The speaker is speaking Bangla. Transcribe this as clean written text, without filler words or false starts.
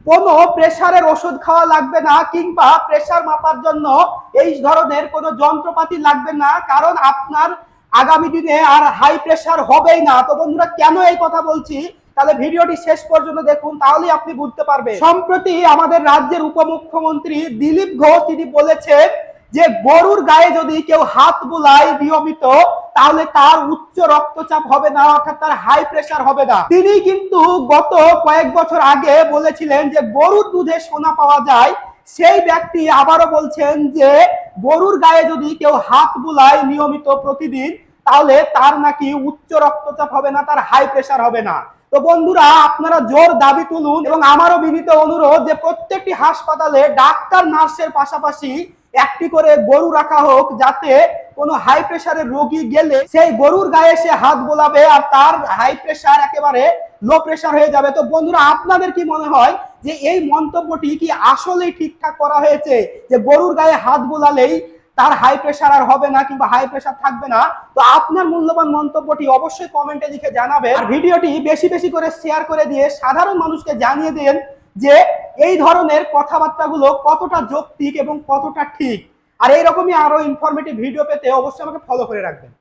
কোনো প্রেসারের ওষুধ খাওয়া লাগবে না, কিংবা প্রেসার মাপার জন্য এই ধরনের কোনো যন্ত্রপাতি লাগবে না, কারণ আপনার আগামী দিনে আর হাই প্রেসার হবেই না। তো বন্ধুরা, কেন এই কথা বলছি, তাহলে ভিডিওটি শেষ পর্যন্ত দেখুন, তাহলেই আপনি বুঝতে পারবেন। সম্প্রতি আমাদের রাজ্যের উপমুখ্যমন্ত্রী দিলীপ ঘোষ তিনি বলেছেন যে গরুর গায়ে যদি কেউ হাত বুলায় নিয়মিত, তাহলে তার উচ্চ রক্তচাপ হবে না, অর্থাৎ তার হাই প্রেসার হবে না। তিনি কিন্তু গত কয়েক বছর আগে বলেছিলেন যে গরুর দুধে সোনা পাওয়া যায়। সেই ব্যক্তি আবারও বলছেন যে গরুর গায়ে যদি কেউ হাত বুলায় নিয়মিত প্রতিদিন, তাহলে তার নাকি উচ্চ রক্তচাপ হবে না, তার হাই প্রেসার হবে না। তো বন্ধুরা, আপনারা জোর দাবি তুলুন, এবং আমারও বিনীত অনুরোধ যে প্রত্যেকটি হাসপাতালে ডাক্তার নার্সের পাশাপাশি একটি করে গরু রাখা হোক, যাতে কোনো হাই প্রেসারের রোগী গেলে সেই গরুর গায়ে সে হাত বোলাবে আর তার হাই প্রেসার একেবারে লো প্রেসার হয়ে যাবে। তো বন্ধুরা, আপনাদের কি মনে হয় যে এই মন্তব্যটি কি আসলেই ঠিকঠাক করা হয়েছে, যে গরুর গায়ে হাত বোলালেই তার হাই প্রেসার আর হবে না, কিংবা হাই প্রেসার থাকবে না? তো আপনার মূল্যবান মন্তব্যটি অবশ্যই কমেন্টে লিখে জানাবেন। আর ভিডিওটি বেশি বেশি করে শেয়ার করে দিয়ে সাধারণ মানুষকে জানিয়ে দেন যে এই ধরনের কথাবার্তাগুলো কতটা যৌক্তিক এবং কতটা ঠিক। আর এইরকমই আরো ইনফরমেটিভ ভিডিও পেতে অবশ্যই আমাকে ফলো করে রাখবেন।